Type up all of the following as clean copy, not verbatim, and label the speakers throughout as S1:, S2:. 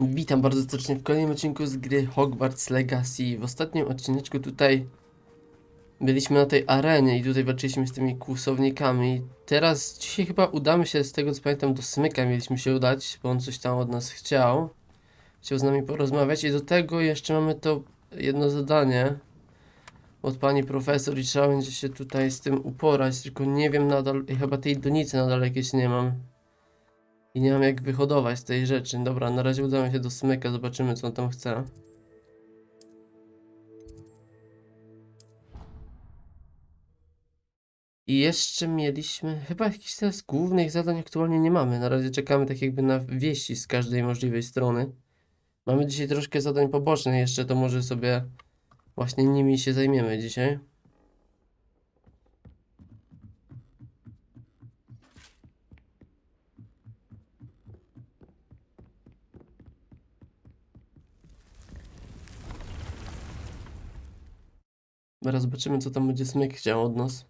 S1: Witam bardzo serdecznie w kolejnym odcinku z gry Hogwarts Legacy. W ostatnim odcineczku tutaj byliśmy na tej arenie i tutaj walczyliśmy z tymi kłusownikami. Teraz dzisiaj chyba udamy się, z tego co pamiętam, do Smyka mieliśmy się udać, bo on coś tam od nas chciał. Chciał z nami porozmawiać i do tego jeszcze mamy to jedno zadanie od pani profesor i trzeba będzie się tutaj z tym uporać, tylko nie wiem nadal, chyba tej donicy nadal jakieś nie mam. I nie mam jak wyhodować tej rzeczy. Dobra, na razie udamy się do Smyka, zobaczymy co on tam chce. I jeszcze mieliśmy, chyba jakichś teraz głównych zadań aktualnie nie mamy. Na razie czekamy tak jakby na wieści z każdej możliwej strony. Mamy dzisiaj troszkę zadań pobocznych jeszcze, to może sobie właśnie nimi się zajmiemy dzisiaj. Zaraz zobaczymy co tam będzie Smyk chciał od nas.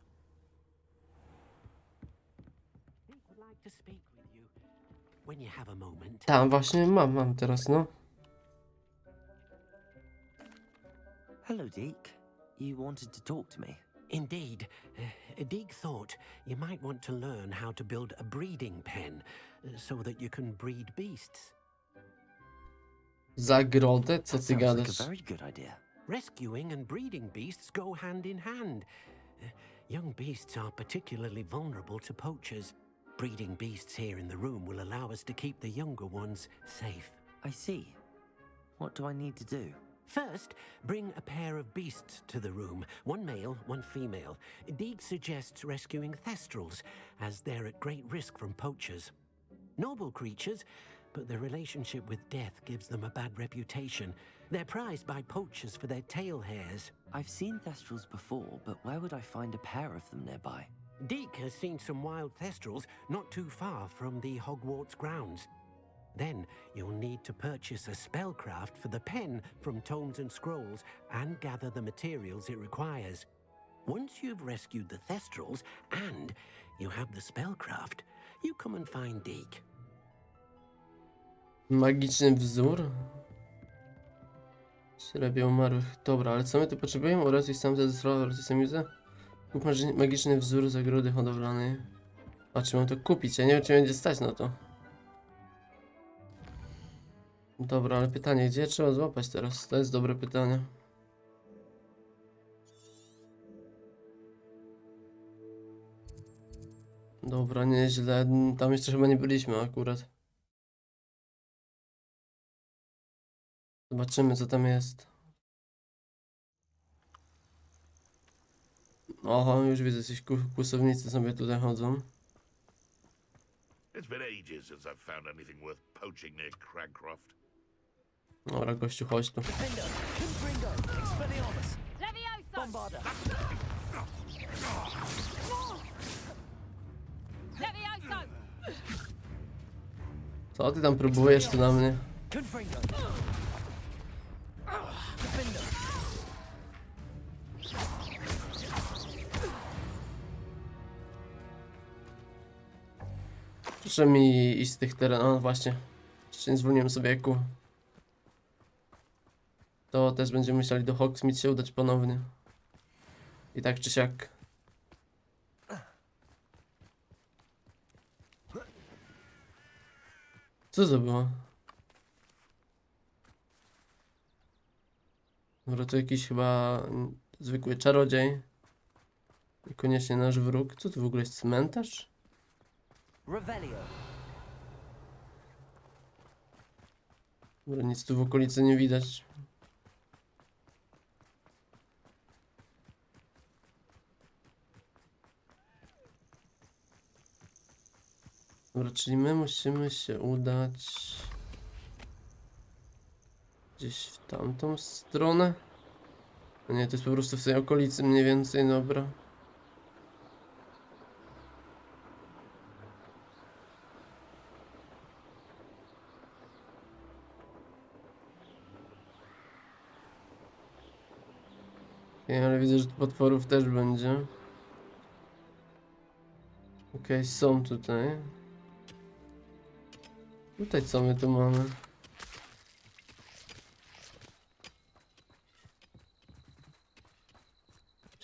S1: Tam właśnie mam teraz, no.
S2: Hello, Deke. You wanted to talk to me?
S3: Indeed. Deek thought you might want to learn how to build a breeding pen so that you can breed beasts.
S1: Zagrodę? Co
S2: That
S1: ty
S2: sounds like
S1: gadasz?
S2: a very good idea.
S3: Rescuing and breeding beasts go hand in hand. Young beasts are particularly vulnerable to poachers. Breeding beasts here in the room will allow us to keep the younger ones safe.
S2: I see. What do I need to do?
S3: First, bring a pair of beasts to the room. One male, one female. Deek suggests rescuing thestrals, as they're at great risk from poachers. Noble creatures, but their relationship with death gives them a bad reputation. They're prized by poachers for their tail hairs.
S2: I've seen thestrals before, but where would I find a pair of them nearby?
S3: Deek has seen some wild thestrals not too far from the Hogwarts grounds. Then you'll need to purchase a spellcraft for the pen from Tomes and Scrolls and gather the materials it requires. Once you've rescued the thestrals and you have the spellcraft, you come and find Deek.
S1: Magiczny wzór? Śrebia umarłych. Dobra, ale co my tu potrzebujemy? Oraz i sam zestrował, oraz i sam widzę. Kup magiczny wzór zagrody hodowlanej. A czy mam to kupić? Ja nie wiem czy będzie stać na to. Dobra, ale pytanie, gdzie trzeba złapać teraz? To jest dobre pytanie. Dobra, nieźle. Tam jeszcze chyba nie byliśmy akurat. Zobaczymy co tam jest. Oho, już widzę, jakieś kłusownicy sobie tutaj chodzą.
S4: It's been ages since I've found anything worth poaching near Cragcroft.
S1: Dobra, gościu, chodź tu. Co ty tam próbujesz tu na mnie? Proszę mi iść z tych terenów. O, właśnie. Jeszcze nie zwolniłem sobie eku. To też będziemy musieli do Hogsmeade się udać ponownie. I tak czy siak. Co to było? Dobra, to jakiś chyba zwykły czarodziej. Niekoniecznie nasz wróg. Co to w ogóle jest? Cmentarz?
S2: Revelio.
S1: Dobra, nic tu w okolicy nie widać. Dobra, czyli my musimy się udać gdzieś w tamtą stronę. No nie, to jest po prostu w tej okolicy mniej więcej, dobra. Ale widzę, że tu potworów też będzie. Okej, są tutaj. Tutaj co my tu mamy?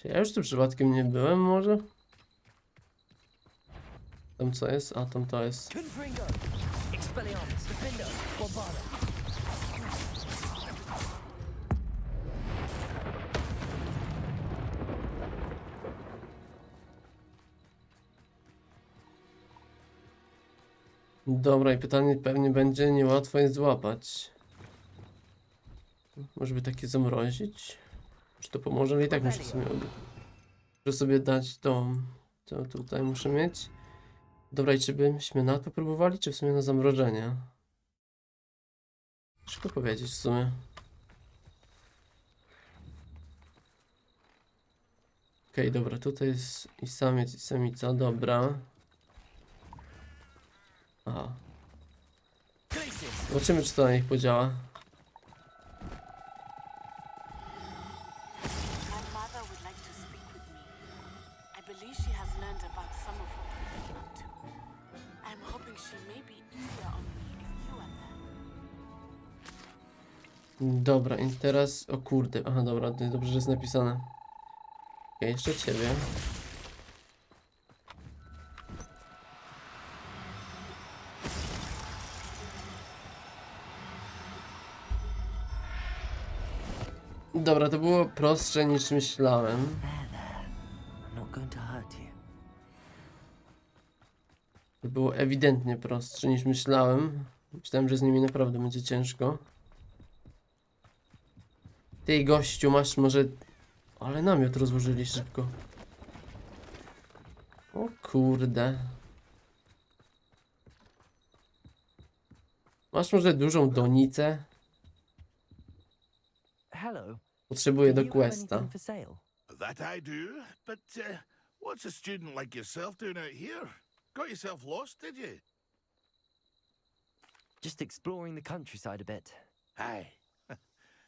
S1: Czy ja już tu przypadkiem nie byłem może? Tam co jest? A tam to jest.
S2: Confringo! Expelliarmus! Defender! Bombardment!
S1: Dobra, i pytanie pewnie będzie niełatwo je złapać. Może by takie zamrozić? Czy to pomoże? Ale i tak muszę sobie dać to. To tutaj muszę mieć. Dobra, i czy byśmy na to próbowali, czy w sumie na zamrożenie? Szybko powiedzieć w sumie. Okej, dobra, tutaj jest i samiec, i samica, dobra. Aha. Zobaczymy, czy to na nich podziała.
S5: My mother would like to speak with me. I believe she has learned about some of what we've been up to. I'm hoping she may be easier on me if you are there.
S1: Dobra, i teraz... O kurde, aha, dobra, to jest dobrze, że jest napisane. Okej, jeszcze ciebie. Dobra, to było prostsze niż myślałem.
S2: I'm not going to hurt you.
S1: To było ewidentnie prostsze niż myślałem. Myślałem, że z nimi naprawdę będzie ciężko. Ty gościu, masz może... Ale namiot rozłożyli szybko. O kurde. Masz może dużą donicę?
S2: Hello.
S1: Potrzebuję
S2: Do
S1: do
S2: you have
S1: questa.
S2: anything for sale?
S4: That I do, but what's a student like yourself doing out here? Got yourself lost, did you?
S2: Just exploring the countryside a bit.
S4: Aye.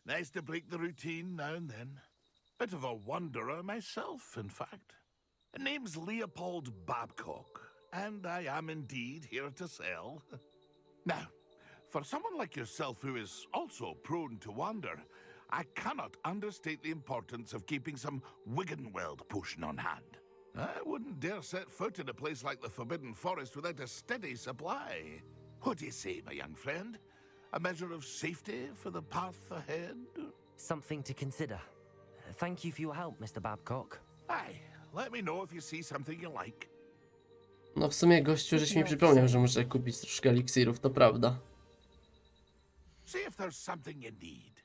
S4: Nice to break the routine now and then. Bit of a wanderer myself, in fact. Name's Leopold Babcock, and I am indeed here to sell. Now, for someone like yourself who is also prone to wander, I cannot understate the importance of keeping some Wiggenweld potion on hand. I wouldn't dare set foot in a place like the Forbidden Forest without a steady supply. What do you say, my young friend? A measure of safety for the path ahead?
S2: Something to consider. Thank you for your help, Mr. Babcock.
S4: Aye, let me know if you see something you like.
S1: No w sumie gościu, żeś mi przypomniał, że muszę kupić troszkę eliksirów, to prawda.
S4: See if there's something you need.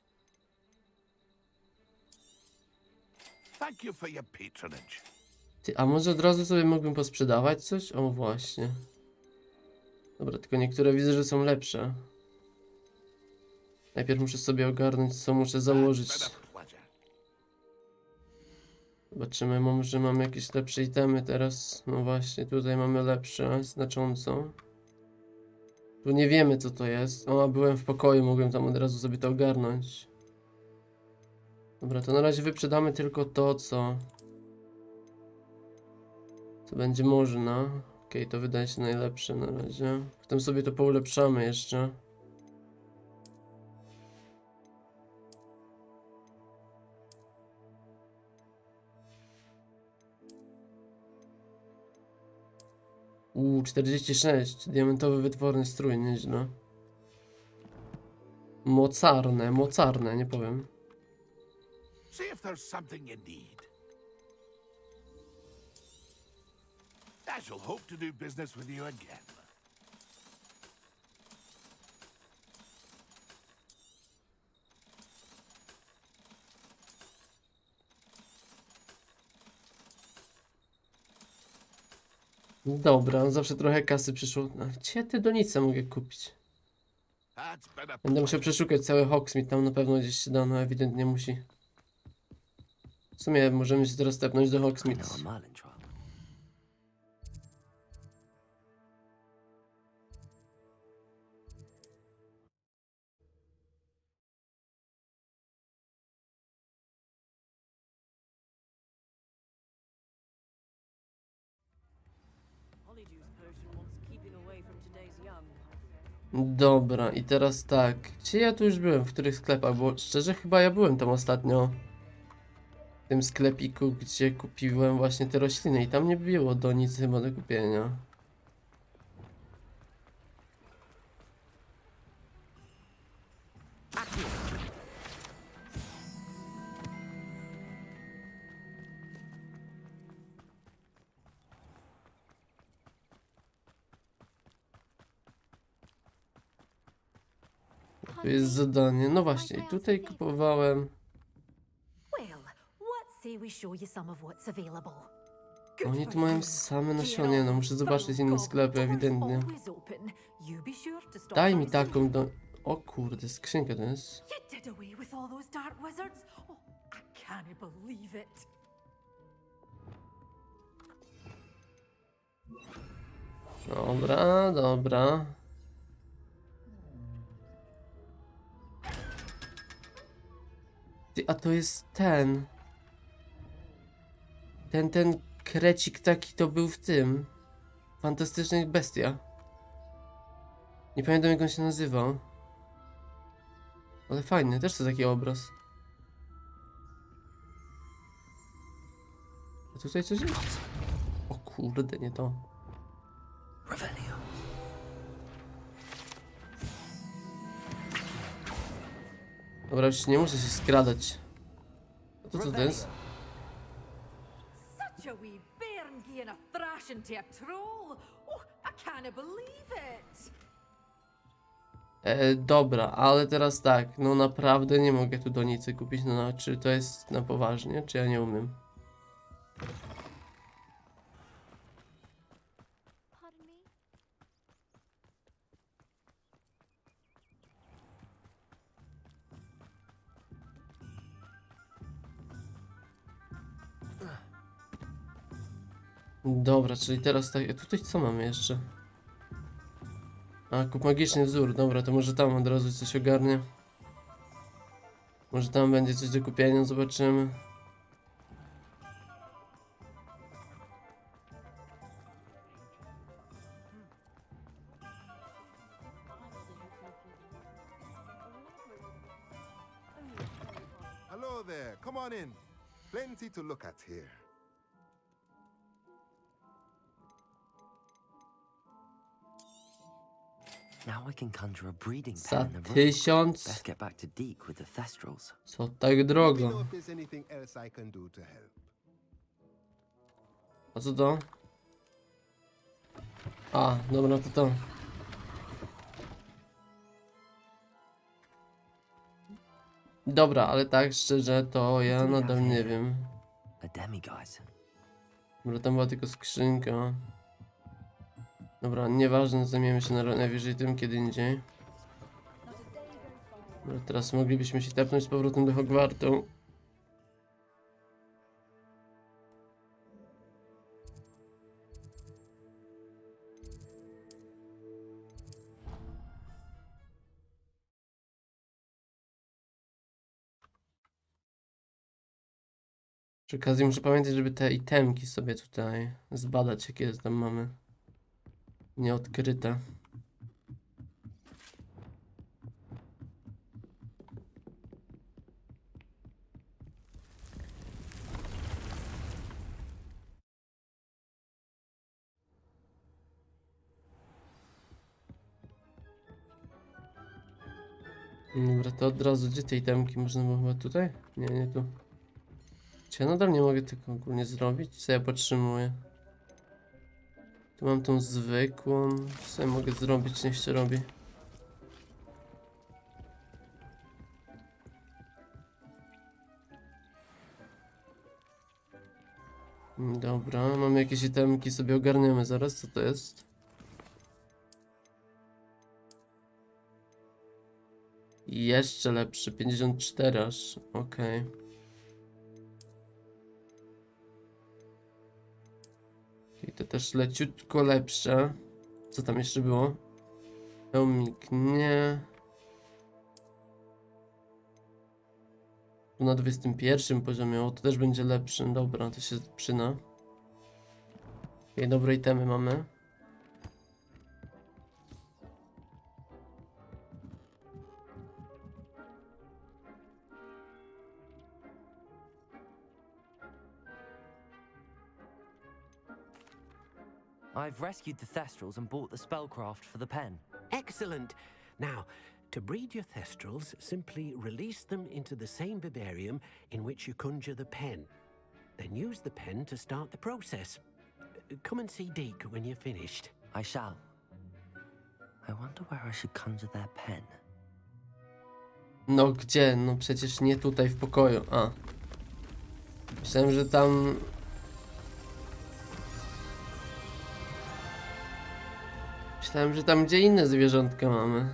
S4: Thank you for your patronage.
S1: Ty, a może od razu sobie mógłbym posprzedawać coś? O właśnie. Dobra, tylko niektóre widzę, że są lepsze. Najpierw muszę sobie ogarnąć, co muszę założyć.
S4: It's been a pleasure.
S1: Zobaczymy, może mamy jakieś lepsze itemy teraz. No właśnie, tutaj mamy lepsze, znacząco. Tu nie wiemy, co to jest. O, a byłem w pokoju, mogłem tam od razu sobie to ogarnąć. Dobra, to na razie wyprzedamy tylko to, co będzie można. Okej, to wydaje się najlepsze na razie. Potem sobie to poulepszamy jeszcze. 46. Diamentowy wytworny strój, nieźle. Mocarne, nie powiem.
S4: See if there's something you need. I shall hope to do business with you again.
S1: Dobra, zawsze trochę kasy przyszło. No, gdzie ty donicę mogę kupić?
S4: That's been a
S1: Będę musiał przeszukać cały Hogsmeade, tam na pewno gdzieś się da, no ewidentnie musi. W sumie możemy się teraz tepnąć do
S2: I
S1: Hogsmeade.
S2: know a Merlin trap.
S1: Dobra, i teraz tak. Gdzie ja tu już byłem? W których sklepach? Bo szczerze chyba ja byłem tam ostatnio. W tym sklepiku, gdzie kupiłem właśnie te rośliny i tam nie było do nic chyba do kupienia. To jest zadanie. No właśnie, i tutaj kupowałem.
S6: Well, what say we show you some of what's available? Good
S1: Oni
S6: for
S1: tu mają
S6: you.
S1: same
S6: Get
S1: nasionie, no
S6: on.
S1: muszę zobaczyć inne sklepy
S6: Doors
S1: ewidentnie.
S6: always open. You be sure to stop
S1: Daj
S6: by
S1: mi
S6: soon.
S1: taką do... O kurde, skrzynka to jest.
S6: You did away with all those dark wizards? Oh, I can't believe it.
S1: Dobra, dobra. Ty, a to jest ten. Ten krecik taki to był w tym. Fantastycznych bestia. Nie pamiętam jak on się nazywał. Ale fajny, też to taki obraz. A tutaj coś jest? O kurde, nie to.
S2: Revelio.
S1: Dobra, już nie muszę się skradać. A to co to jest?
S6: Such a wee bairn giving a thrashing to a troll. Oh, I can't believe it.
S1: Dobra, ale teraz tak, no naprawdę nie mogę tu donicy kupić, no czy to jest na poważnie, czy ja nie umiem?
S5: Pardon me?
S1: Dobra, czyli teraz tak, tutaj co mamy jeszcze? A, kup magiczny wzór, dobra, to może tam od razu coś ogarnie. Może tam będzie coś do kupienia, zobaczymy.
S7: Hello there, come on in. Plenty to look at here.
S2: Now I can conjure a breeding
S1: Za
S2: pen in the room.
S1: 1000.
S2: Best get back to Deke with the thestrals.
S1: Co tak
S7: Let me
S1: drogo?
S7: know if there's anything else I can do to help.
S1: A co to? A, dobra, to. Dobra, ale tak szczerze to ja nadal nie wiem.
S2: A demiguise.
S1: Dobra, tam była tylko skrzynka. Dobra, nieważne, zajmiemy się najwyżej tym kiedy indziej. Dobra, teraz moglibyśmy się tepnąć z powrotem do Hogwartu. Przy okazji muszę pamiętać, żeby te itemki sobie tutaj zbadać, jakie tam mamy nieodkryte. Dobra, to od razu, gdzie te itemki można było chyba tutaj? Nie, nie tu. Czy ja nadal nie mogę tego ogólnie zrobić? Co ja potrzebuję? Tu mam tą zwykłą. Co ja mogę zrobić? Niech się robi. Dobra, mamy jakieś itemki, sobie ogarniemy zaraz, co to jest? Jeszcze lepszy, 54 aż, okej. I to też leciutko lepsze. Co tam jeszcze było? Pełmik, nie. Tu na 21 poziomie, o to też będzie lepszy. Dobra, to się przyda. Okej, dobre itemy mamy.
S2: I've rescued the Thestrals and bought the spellcraft for the pen.
S3: Excellent. Now, to breed your Thestrals, simply release them into the same vivarium in which you conjure the pen. Then use the pen to start the process. Come and see Deke when you're finished.
S2: I shall. I wonder where I should conjure their pen.
S1: No gdzie? No przecież nie tutaj w pokoju. A. Myślałem, że tam... Myślałem, że tam gdzie inne zwierzątka mamy.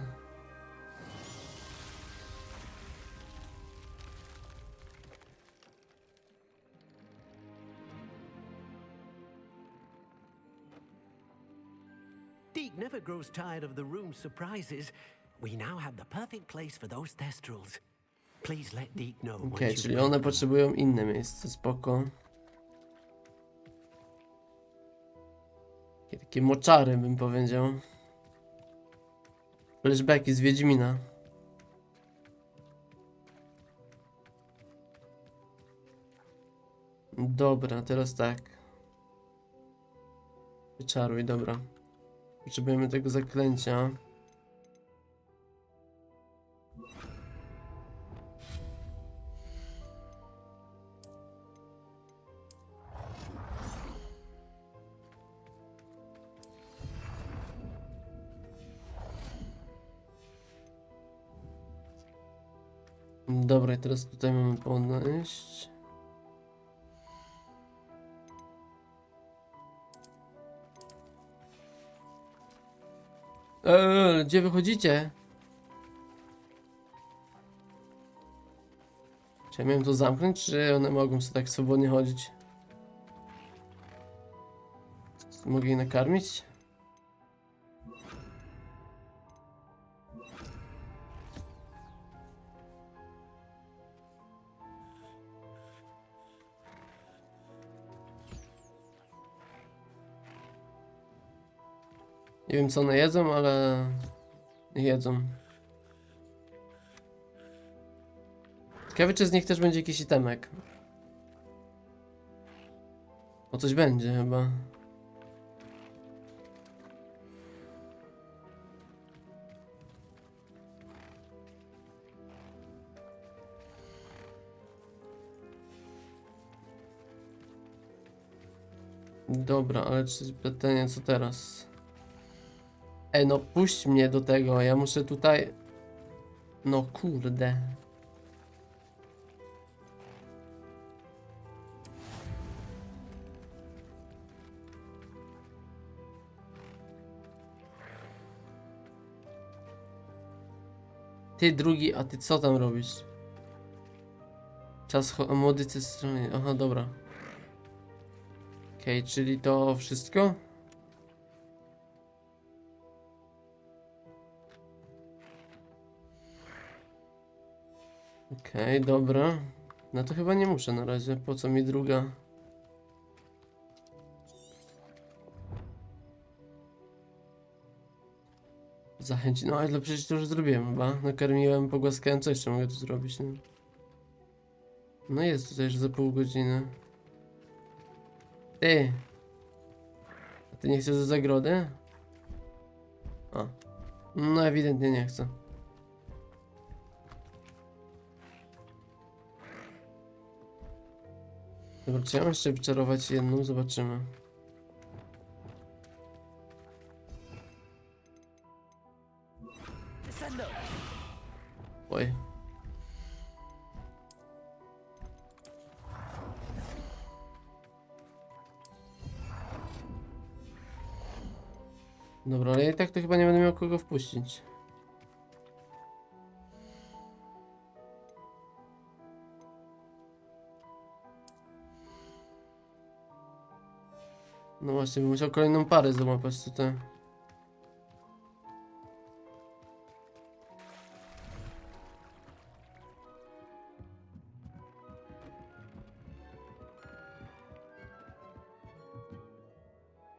S3: Deke never grows tired of the room's surprises. We now have the perfect place for those Thestrals. Please let Deke know
S1: Okej,
S3: once
S1: czyli
S3: you've
S1: one potrzebują inne miejsce, spoko. Takie moczary bym powiedział. Flashbacki z Wiedźmina. Dobra, teraz tak. Wyczaruj, dobra. Potrzebujemy tego zaklęcia. Dobra, i teraz tutaj mamy podejść. Gdzie wychodzicie? Czy ja miałem to zamknąć, czy one mogą sobie tak swobodnie chodzić? Mogę je nakarmić? Nie wiem co one jedzą, ale jedzą. Ciekawe czy z nich też będzie jakiś itemek. O coś będzie chyba. Dobra, ale czy pytanie co teraz? No puść mnie do tego, ja muszę tutaj... No kurde. Ty drugi, a ty co tam robisz? Czas modycy strony. Aha, dobra. Okej, czyli to wszystko? Okej, dobra. No to chyba nie muszę na razie. Po co mi druga? Zachęci. No ale przecież to już zrobiłem chyba. Nakarmiłem, pogłaskałem, co jeszcze mogę tu zrobić? No, no jest tutaj już za pół godziny. Ty! A ty nie chcesz do zagrody? A. No ewidentnie nie chcę. Dobra, czy ja mam jeszcze wyczarować jedną? Zobaczymy. Oj. Dobra, ale i tak to chyba nie będę miał kogo wpuścić. No właśnie, bym musiał kolejną parę złapać tutaj.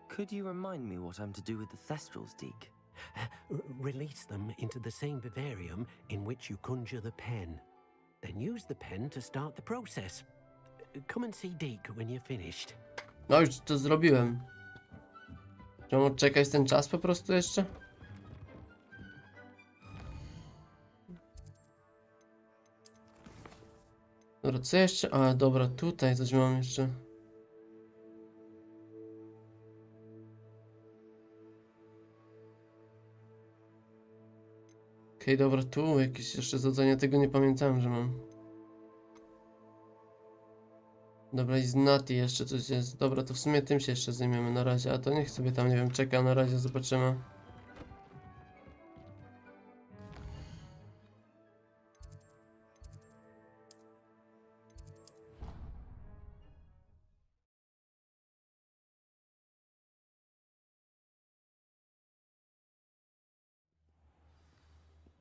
S2: Could you remind me what I'm to do with the Thestrals, Deke?
S3: Release them into the same vivarium in which you conjure the pen. Then use the pen to start the process. Come and see Deke when you're finished.
S1: No już to zrobiłem. Czy mam odczekać ten czas po prostu jeszcze? Dobra, co jeszcze? A, dobra, tutaj coś mam jeszcze. Okej, dobra, tu jakieś jeszcze zadania, tego nie pamiętałem, że mam. Dobra, i z Nati jeszcze coś jest. Dobra, to w sumie tym się jeszcze zajmiemy na razie, a to niech sobie tam, nie wiem, czeka na razie, zobaczymy.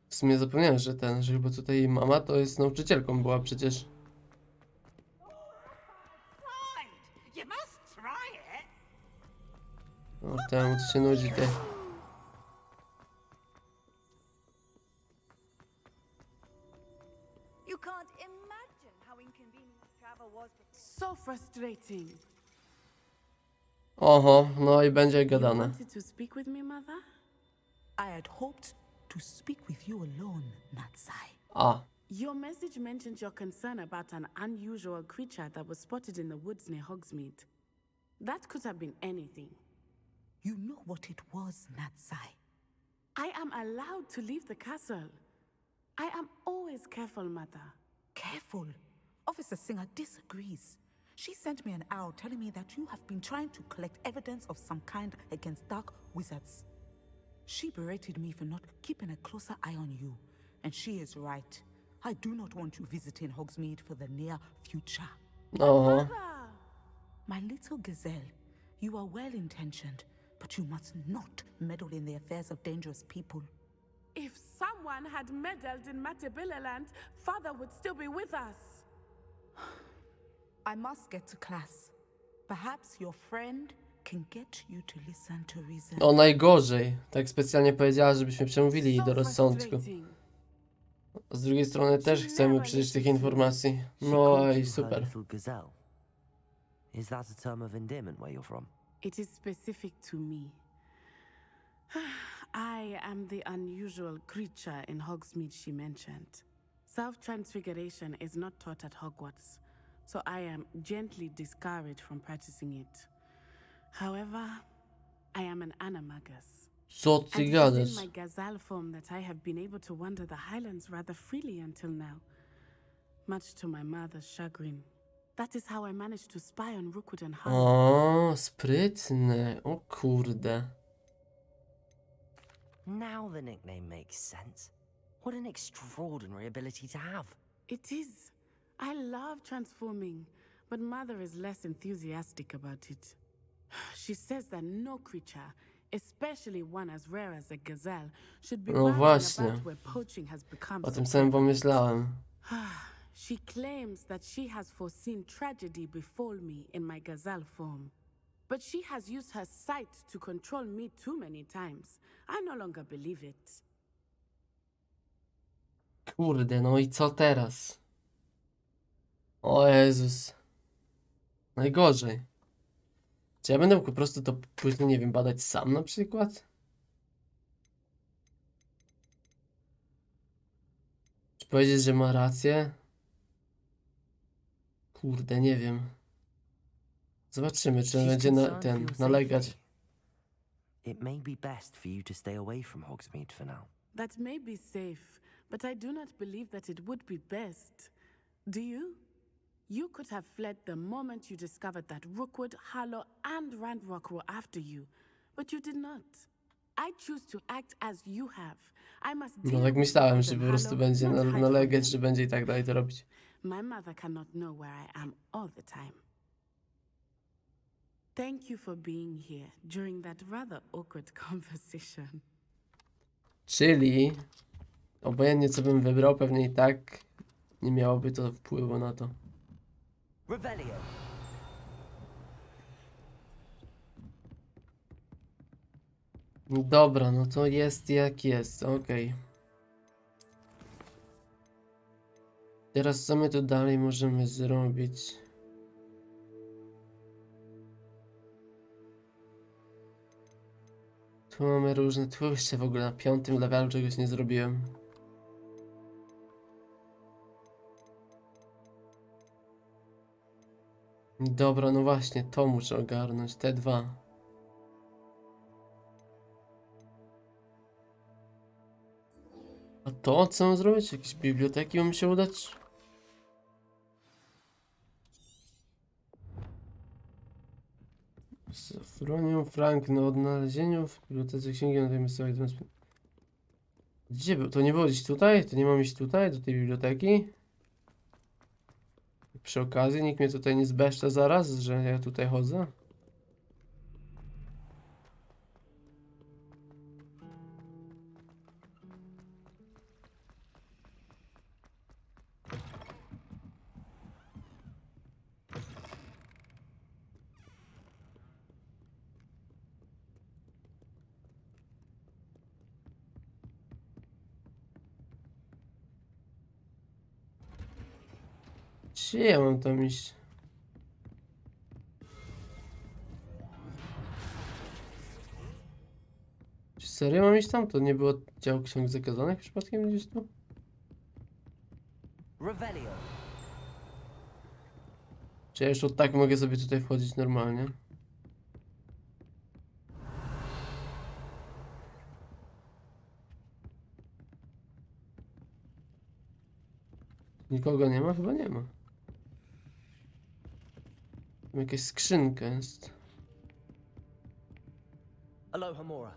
S1: W sumie zapomniałem, że chyba tutaj jej mama to jest nauczycielką była przecież.
S6: You must try it.
S1: O, temu to się nudzi te.
S6: You can't imagine how inconvenient travel was before.
S5: So frustrating.
S1: Oho, no i będzie
S5: You
S1: gadane.
S5: wanted to speak with me, mother?
S8: I had hoped to speak with you alone, Natsai.
S1: A,
S5: Your message mentioned your concern about an unusual creature that was spotted in the woods near Hogsmeade. That could have been anything.
S8: You know what it was, Natsai.
S5: I am allowed to leave the castle. I am always careful, mother.
S8: Careful. Officer Singer disagrees. She sent me an owl telling me that you have been trying to collect evidence of some kind against dark wizards. She berated me for not keeping a closer eye on you. And she is right. I do not want you visiting Hogsmeade for the near future.
S1: oho.
S5: Mother!
S8: My little gazelle, you are well-intentioned, but you must not meddle in the affairs of dangerous people.
S5: If someone had meddled in Matabillaland, father would still be with us.
S8: I must get to class. Perhaps your friend can get you to listen to reason.
S1: No najgorzej. Tak specjalnie powiedziała, żebyśmy przemówili jej
S5: So
S1: do rozsądku.
S5: frustrating.
S1: A z drugiej strony też chcemy przeżyć tych informacji.
S2: She
S1: No
S2: called
S1: i
S2: you her
S1: super.
S2: little gazelle. Is that a term of endearment where you're from?
S5: It is specific to me. I am the unusual creature in Hogsmeade she mentioned. Self-transfiguration is not taught at Hogwarts, so I am gently discouraged from practicing it. However, I am an animagus.
S1: Co
S5: And
S1: ty
S5: it is
S1: gadasz?
S5: in my gazelle form that I have been able to wander the highlands rather freely until now, much to my mother's chagrin. That is how I managed to spy on Rookwood and Harlow.
S1: O, sprytne. O kurde.
S2: Now the nickname makes sense. What an extraordinary ability to have.
S5: It is. I love transforming, but Mother is less enthusiastic about it. She says that no creature, especially one as rare as a gazelle, should be
S1: No
S5: wandering
S1: właśnie.
S5: about where poaching has become
S1: O
S5: so
S1: tym samym
S5: prevalent.
S1: pomyślałem.
S5: She claims that she has foreseen tragedy befall me in my gazelle form. But she has used her sight to control me too many times. I no longer believe it.
S1: Kurde, no i co teraz? O Jezus. Najgorzej. Czy ja będę mógł po prostu to później, nie wiem, badać sam na przykład? Czy powiedzieć, że ma rację? Kurde, nie wiem. Zobaczymy, czy on
S2: She's
S1: będzie
S2: concerned for your
S1: nalegać.
S2: safety. It may be best for you to stay away from Hogsmeade for now.
S5: That may be safe, but I do not believe that it would be best. Do you? You could have fled the moment you discovered that Rookwood, Harlow, and Randrock were after you, but you did not. I choose to act as you have. I must deal
S1: No tak
S5: with
S1: myślałem,
S5: Rookwood
S1: że
S5: and
S1: po prostu
S5: Harlow,
S1: będzie
S5: not hide from
S1: nalegać,
S5: them.
S1: że będzie i tak dalej to robić.
S5: My mother cannot know where I am all the time. Thank you for being here during that rather awkward conversation.
S1: Czyli obojętnie co bym wybrał, pewnie i tak nie miałoby to wpływu na to.
S2: Revelio.
S1: Dobra, no to jest jak jest, okej. Teraz co my tu dalej możemy zrobić? Tu mamy różne, tu jeszcze w ogóle na 5. levelu czegoś nie zrobiłem. Dobra, no właśnie, to muszę ogarnąć, te dwa. A to co mam zrobić? Jakieś biblioteki mam się udać? Fronią Frank na odnalezieniu w bibliotece księgi na tej miejscowej. Gdzie był? To nie było gdzieś tutaj? To nie mam iść tutaj, do tej biblioteki? Przy okazji nikt mnie tutaj nie zbeszta zaraz, że ja tutaj chodzę? Gdzie ja mam tam iść? Czy serio mam iść tam? To nie było dział ksiąg zakazanych przypadkiem gdzieś tu?
S2: Revelio.
S1: Czy ja już od tak mogę sobie tutaj wchodzić normalnie? Nikogo nie ma? Chyba nie ma. Tam jakaś skrzynka jest.
S2: Aloha Mora.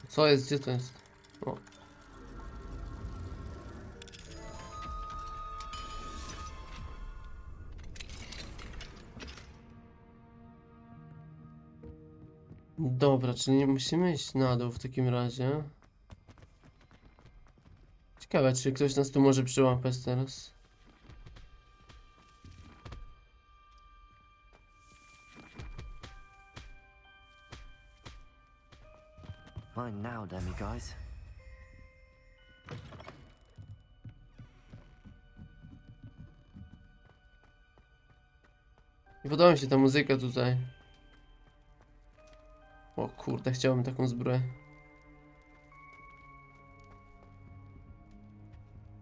S1: Co jest? Gdzie to jest? O. Dobra, czyli nie musimy iść na dół w takim razie. Ciekawe, czy ktoś nas tu może przyłapać teraz.
S2: Mine now, demi guys.
S1: Nie podoba mi się ta muzyka tutaj. O kurde, chciałbym taką zbroję.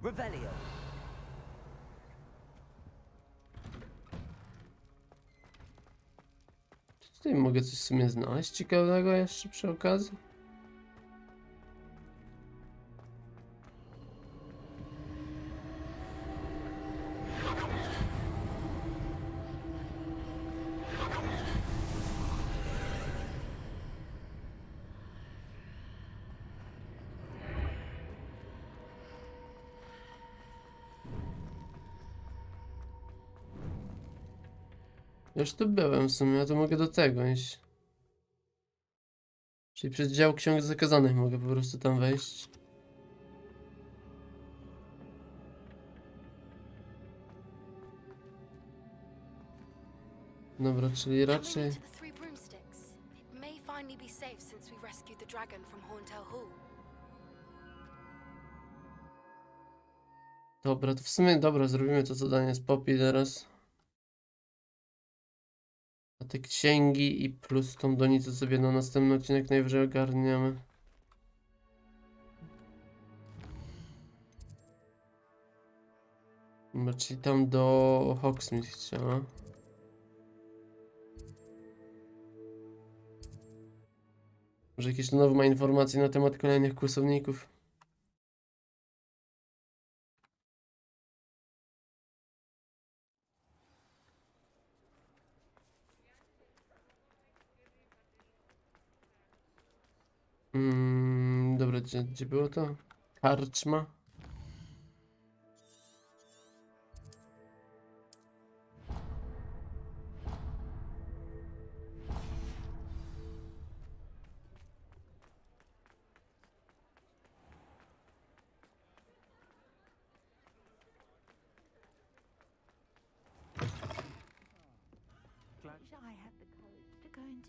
S2: Revelio.
S1: Tutaj mogę coś w sumie znaleźć ciekawego jeszcze przy okazji. Już tu byłem w sumie, ja to mogę do tego iść. Czyli przez dział ksiąg zakazanych mogę po prostu tam wejść. Dobra, czyli raczej...
S9: To the Three Broomsticks. It may finally be safe since we rescued the dragon from Hauntel Hall.
S1: Dobra, to w sumie dobra, zrobimy to zadanie z Poppy teraz. A te księgi i plus tą donicę sobie na następny odcinek najwyżej ogarniemy. Dobra, czyli tam do Hogsmeade chciała. Może jakieś nowe ma informacje na temat kolejnych kłusowników. Dobra, gdzie było to? Karczma?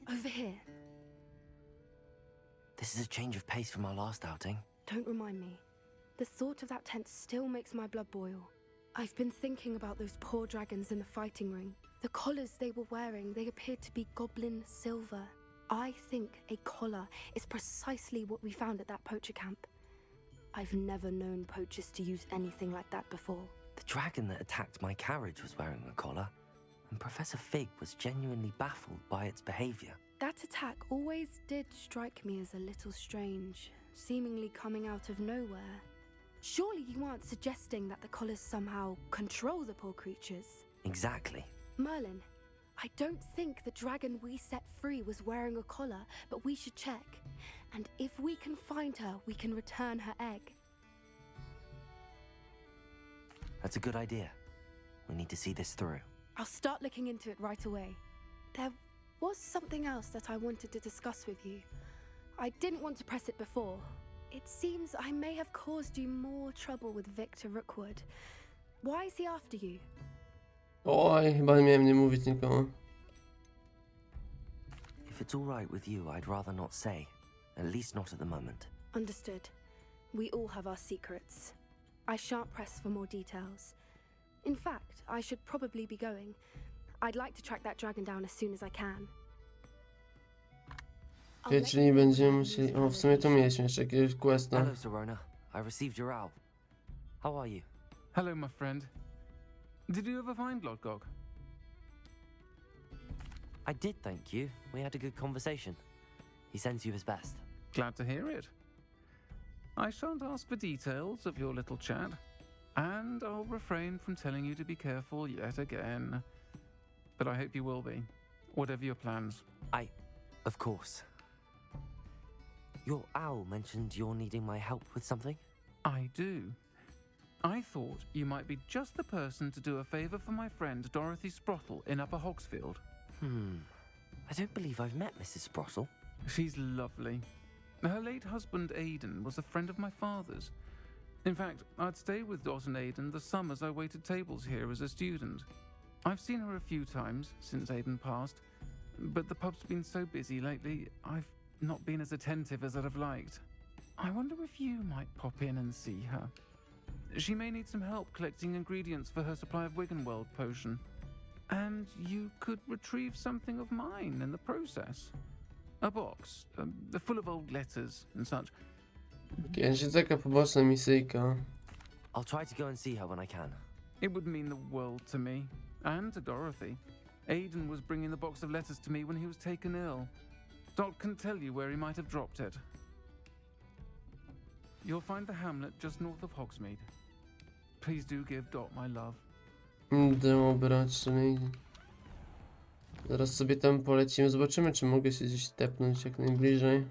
S9: Over here.
S2: This is a change of pace from our last outing.
S9: Don't remind me. The thought of that tent still makes my blood boil. I've been thinking about those poor dragons in the fighting ring. The collars they were wearing, they appeared to be goblin silver. I think a collar is precisely what we found at that poacher camp. I've never known poachers to use anything like that before.
S2: The dragon that attacked my carriage was wearing a collar, and Professor Fig was genuinely baffled by its behavior.
S9: That attack always did strike me as a little strange, seemingly coming out of nowhere. Surely you aren't suggesting that the collars somehow control the poor creatures?
S2: Exactly.
S9: Merlin, I don't think the dragon we set free was wearing a collar, but we should check. And if we can find her, we can return her egg.
S2: That's a good idea. We need to see this through.
S9: I'll start looking into it right away. There was something else that I wanted to discuss with you. I didn't want to press it before. It seems I may have caused you more trouble with Victor Rookwood. Why is he after you?
S1: Oj, chyba nie miałem nie mówić nikomu.
S2: If it's all right with you, I'd rather not say. At least not at the moment.
S9: Understood. We all have our secrets. I shan't press for more details. In fact, I should probably be going. I'd like to track that dragon down as soon as I can.
S1: Okay, czyli będziemy musieli... O, w sumie to mieliśmy jeszcze jakiegoś questa.
S2: Hello, Sirona. I received your owl. How are you?
S10: Hello, my friend. Did you ever find Lodgok?
S2: I did, thank you. We had a good conversation. He sends you his best.
S10: Glad to hear it. I shan't ask for details of your little chat, and I'll refrain from telling you to be careful yet again. But I hope you will be, whatever your plans.
S2: Of course. Your owl mentioned you're needing my help with something?
S10: I do. I thought you might be just the person to do a favour for my friend Dorothy Sprottle in Upper Hogsfield.
S2: I don't believe I've met Mrs. Sprottle.
S10: She's lovely. Her late husband Aidan was a friend of my father's. In fact, I'd stay with Dot and Aidan the summers I waited tables here as a student. I've seen her a few times since Aidan passed, but the pub's been so busy lately, I've not been as attentive as I'd have liked. I wonder if you might pop in and see her. She may need some help collecting ingredients for her supply of Wiggenweld potion. And you could retrieve something of mine in the process. A box, full of old letters and such.
S1: Jest taka poboczna misyjka.
S2: I'll try to go and see her when I can.
S10: It would mean the world to me, and to Dorothy. Aidan was bringing the box of letters to me when he was taken ill. Dot can tell you where he might have dropped it. You'll find the hamlet just north of Hogsmeade. Please do give Dot my love.
S1: Dobra, czyli... Zaraz sobie tam polecimy, zobaczymy, czy mogę się gdzieś tepnąć jak najbliżej.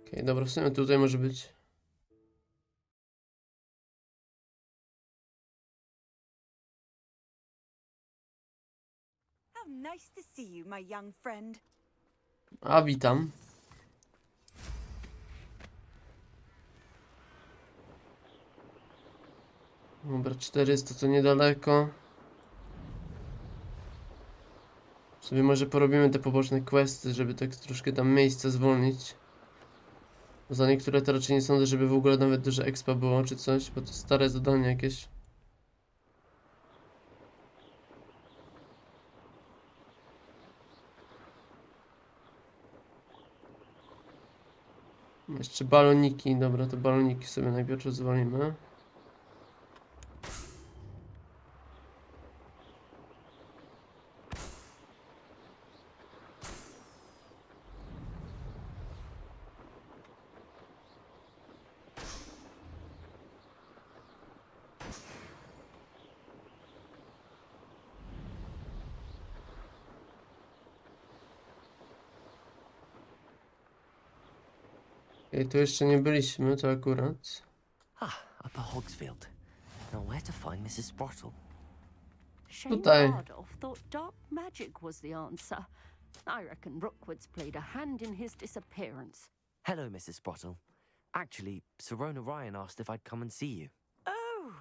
S1: Okej, dobra, w sumie tutaj może być.
S11: How nice to see you, my young friend.
S1: A, witam. Dobra, 400 to niedaleko. Sobie może porobimy te poboczne questy, żeby tak troszkę tam miejsca zwolnić. Bo za niektóre to raczej nie sądzę, żeby w ogóle nawet duże expa było czy coś, bo to stare zadania jakieś. Jeszcze baloniki, dobra, to baloniki sobie najpierw rozwalimy. I tu jeszcze nie byliśmy, to akurat.
S2: Upper Hogsfield. Now where to find Mrs. Sprottle?
S12: Shane
S1: Tutaj.
S12: Bardolph thought dark magic was the answer. I reckon Rookwood's played a hand in his disappearance.
S2: Hello, Mrs. Sprottle. Actually, Sirona Ryan asked if I'd come and see you.
S12: Oh,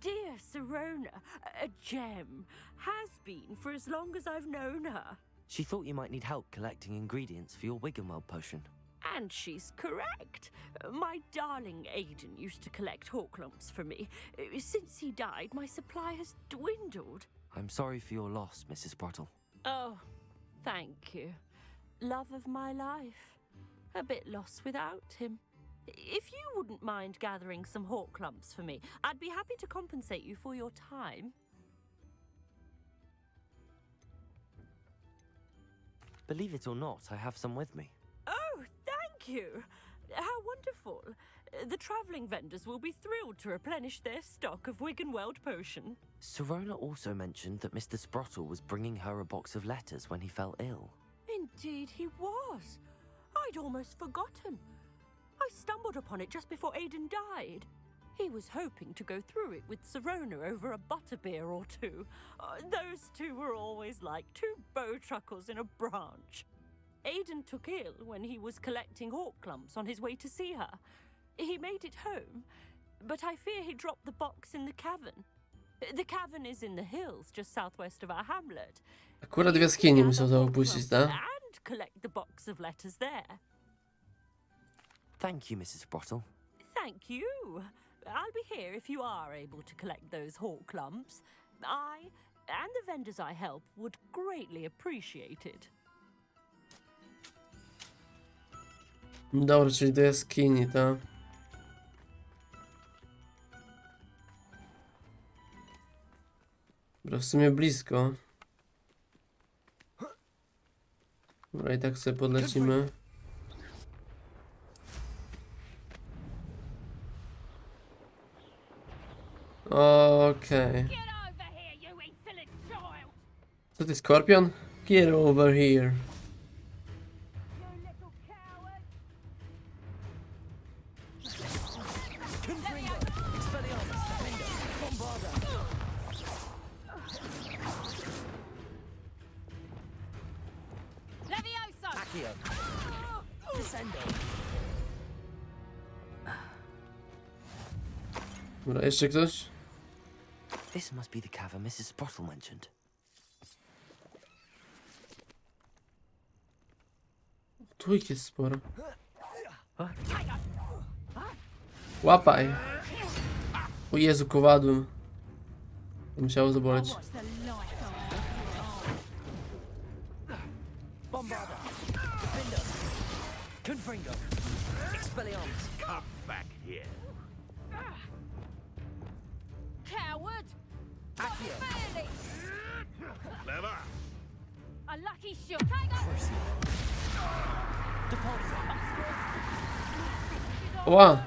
S12: dear Sirona, a gem. Has been for as long as I've known her.
S2: She thought you might need help collecting ingredients for your Wiggenweld potion.
S12: And she's correct. My darling Aiden used to collect Horklumps for me. Since he died, my supply has dwindled.
S2: I'm sorry for your loss, Mrs. Sprottle.
S12: Oh, thank you. Love of my life. A bit lost without him. If you wouldn't mind gathering some Horklumps for me, I'd be happy to compensate you for your time.
S2: Believe it or not, I have some with me.
S12: Oh, thank you. How wonderful. The travelling vendors will be thrilled to replenish their stock of Wiggenweld potion.
S2: Sirona also mentioned that Mr. Sprottle was bringing her a box of letters when he fell ill.
S12: Indeed he was. I'd almost forgotten. I stumbled upon it just before Aiden died. He was hoping to go through it with Sirona over a butterbeer or two. Those two were always like two bowtruckles in a branch. Aiden took ill when he was collecting Horklumps on his way to see her. He made it home, but I fear he dropped the box in the cavern. The cavern is in the hills just southwest of our hamlet.
S1: Akurat w jaskini musiał to opuścić, tak?
S12: And collect the box of letters there.
S2: Thank you, Mrs. Sprottle.
S12: Thank you. I'll be here if you are able to collect those Horklumps. I and the vendors I help would greatly appreciate it.
S1: Dobra, czyli do jaskini, tak? Dobra, w sumie blisko. Dobra, i tak sobie podlecimy. Okej. Co ty, skorpion? Get over here. Dobra, jeszcze ktoś?
S2: This must be the cavern Mrs. Sprottle mentioned.
S1: Tu ich jest sporo. Łapaj! O Jezu, kowadłem. To musiało zaboleć.
S4: Come back here.
S6: Coward!
S4: Clever.
S6: A lucky shot. Take off!
S1: Ła!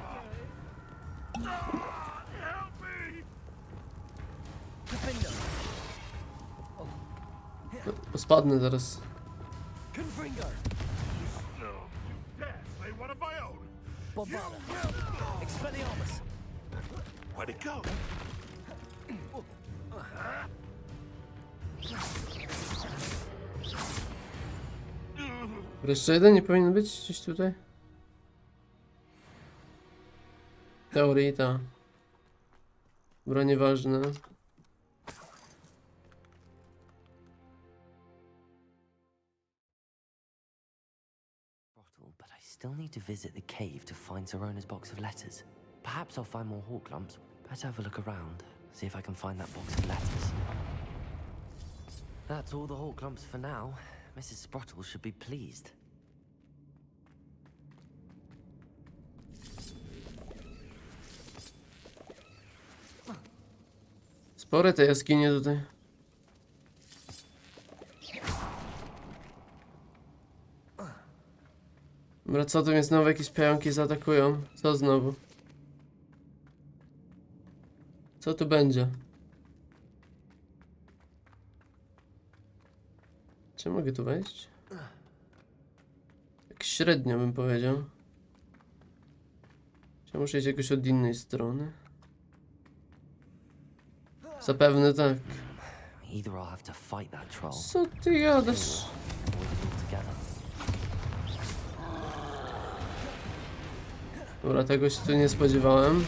S1: Spadnę zaraz.
S4: Say one of my own. Where'd it go?
S1: Jeszcze jeden nie powinien być gdzieś tutaj? Teorii ta. Dobra, nieważne.
S2: But I still need to visit the cave to find Sirona's box of letters. Perhaps I'll find more Horklumps. Better have a look around, see if I can find that box of letters. That's all the Horklumps for now. Mrs. Sprottle should be pleased.
S1: Spore te jaskinie tutaj. Dobra, co tu mnie znowu jakieś pająki zaatakują? Co znowu? Co tu będzie? Czy mogę tu wejść? Tak średnio bym powiedział. Czy muszę iść jakoś od innej strony? Zapewne tak.
S2: Either I'll have to fight that troll.
S1: Co ty gadasz? Dobra, tego się tu nie spodziewałem.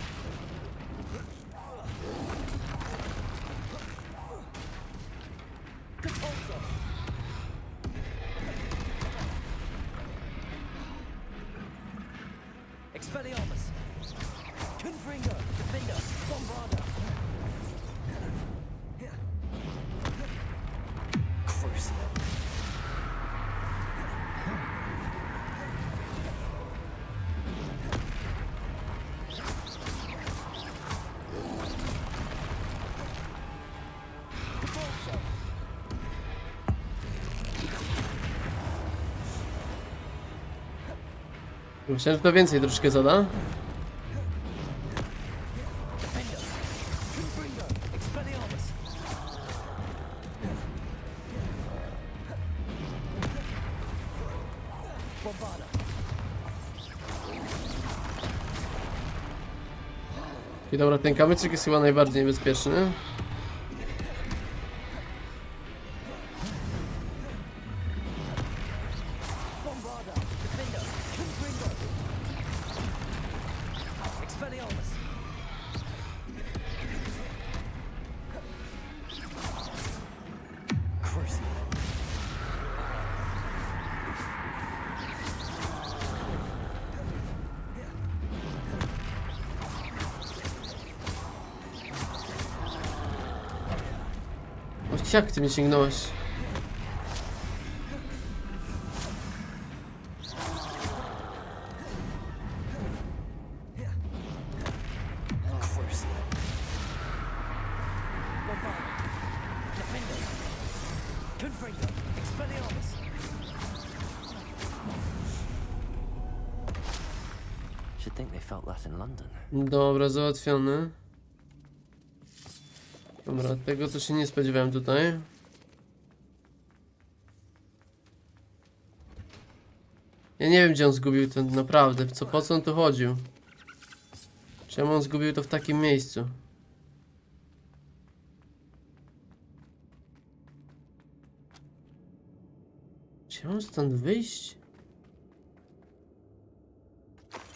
S1: Myślałem, że to więcej troszkę zada. I dobra, ten kamyczek jest chyba najbardziej niebezpieczny. Jak ty mnie sięgnąłeś?
S2: Should think they felt that in London.
S1: Dobra, załatwiony. Dobra, tego to się nie spodziewałem tutaj. Ja nie wiem, gdzie on zgubił to naprawdę. Po co on tu chodził? Czemu on zgubił to w takim miejscu? Czy mam stąd wyjść?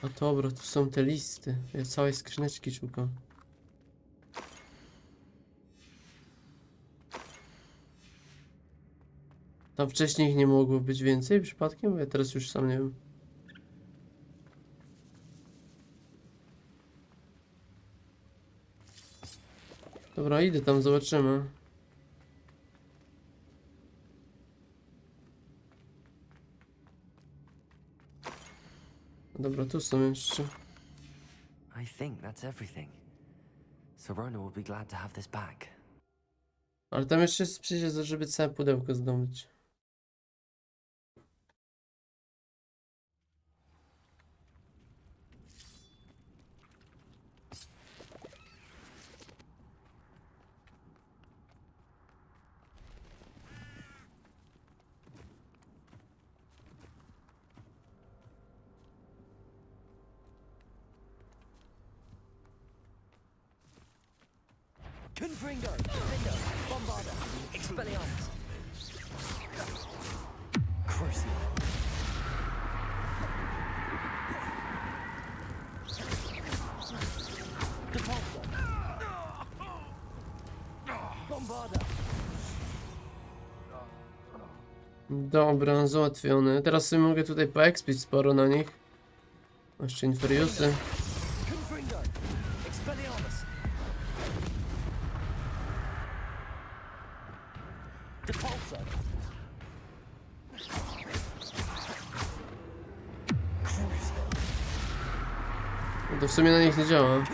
S1: A dobra, tu są te listy. Ja całej skrzyneczki szukam. Tam wcześniej ich nie mogło być więcej przypadkiem? Bo ja teraz już sam nie wiem. Dobra, idę tam, zobaczymy. Dobra, tu są jeszcze.
S2: I think that's everything. Serona will be glad to have this back.
S1: Ale tam jeszcze jest przecież, żeby całe pudełko zdobyć.
S13: Confringo, Defender, Bombarder, Expelliarmus.
S2: Crucial.
S13: Depulsor. Bombarder.
S1: Dobra, załatwione. Teraz sobie mogę tutaj poekspić sporo na nich. Jeszcze Inferiusy.
S13: Confringo, Expelliarmus. Depulsor.
S1: No to w sumie na nich nie działa.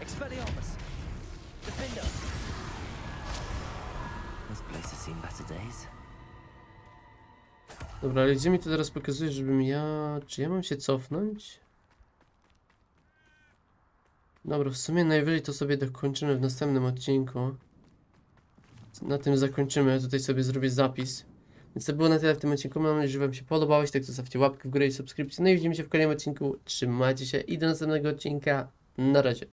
S13: Expelliarmus. Defender.
S2: This place has seen better days.
S1: Dobra, ale gdzie mi to teraz pokazuje, żebym ja... Czy ja mam się cofnąć? Dobra, w sumie najwyżej to sobie dokończymy w następnym odcinku. Na tym zakończymy, ja tutaj sobie zrobię zapis. Więc to było na tyle w tym odcinku, mam nadzieję, że wam się podobało. Jeśli tak, to zostawcie łapkę w górę i subskrypcję. No i widzimy się w kolejnym odcinku. Trzymajcie się i do następnego odcinka. Na razie.